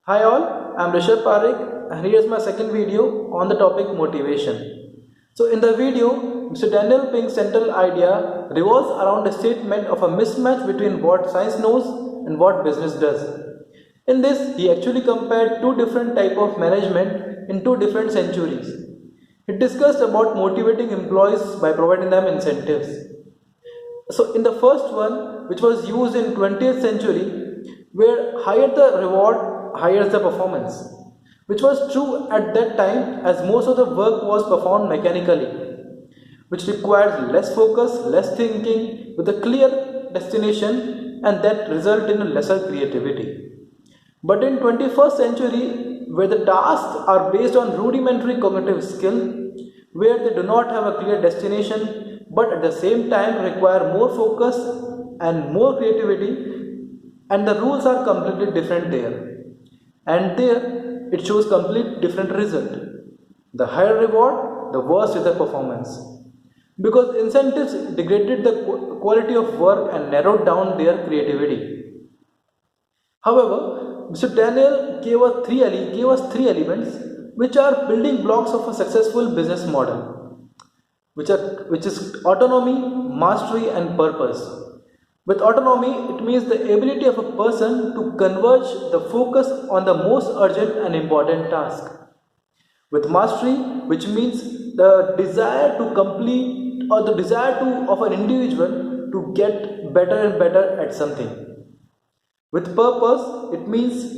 Hi all, I'm Rishabh Parekh and here's my second video on the topic motivation. So in the video, Mr. Daniel Pink's central idea revolves around a statement of a mismatch between what science knows and what business does. In this, he actually compared two different types of management in two different centuries. He discussed about motivating employees by providing them incentives. So in the first one, which was used in 20th century, where higher the reward, higher the performance, which was true at that time as most of the work was performed mechanically, which requires less focus, less thinking, with a clear destination, and that result in a lesser creativity. But in 21st century, where the tasks are based on rudimentary cognitive skill, where they do not have a clear destination, but at the same time require more focus and more creativity, and the rules are completely different there. And there, it shows complete different result. The higher reward, the worse is the performance. Because incentives degraded the quality of work and narrowed down their creativity. However, Mr. Daniel gave us three elements which are building blocks of a successful business model, which is autonomy, mastery, and purpose. With autonomy, it means the ability of a person to converge the focus on the most urgent and important task. With mastery, which means the desire to complete or the desire to of an individual to get better and better at something. With purpose, it means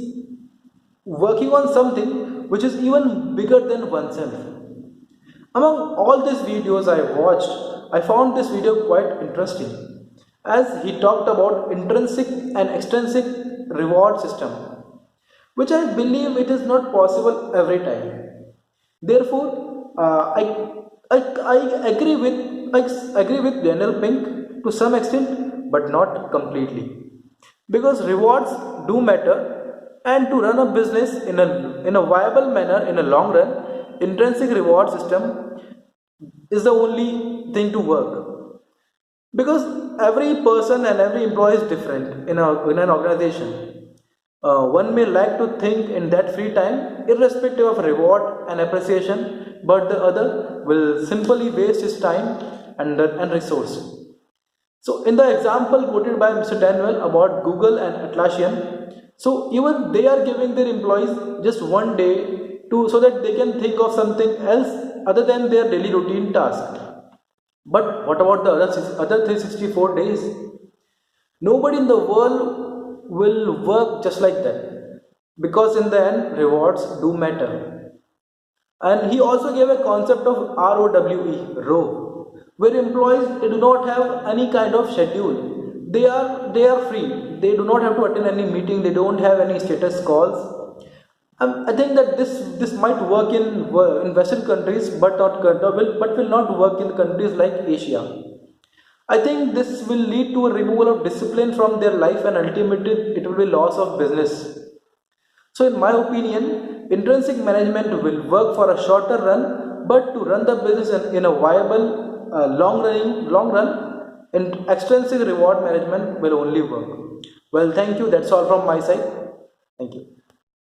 working on something which is even bigger than oneself. Among all these videos I watched, I found this video quite interesting as he talked about intrinsic and extrinsic reward system, which I believe it is not possible every time. Therefore, I agree with Daniel Pink to some extent, but not completely. Because rewards do matter, and to run a business in a viable manner in a long run, intrinsic reward system is the only thing to work. Because every person and every employee is different in an organization. One may like to think in that free time, irrespective of reward and appreciation, but the other will simply waste his time and resource. So, in the example quoted by Mr. Daniel about Google and Atlassian, so even they are giving their employees just one day to so that they can think of something else other than their daily routine task. But what about the other 364 days? Nobody in the world will work just like that because in the end rewards do matter. And he also gave a concept of ROWE, where employees they do not have any kind of schedule. They are free. They do not have to attend any meeting. They don't have any status calls. I think that this might work in Western countries, but will not work in countries like Asia. I think this will lead to a removal of discipline from their life, and ultimately it will be loss of business. So, in my opinion, intrinsic management will work for a shorter run, but to run the business in a viable long run, and extrinsic reward management will only work. Well, thank you. That's all from my side. Thank you.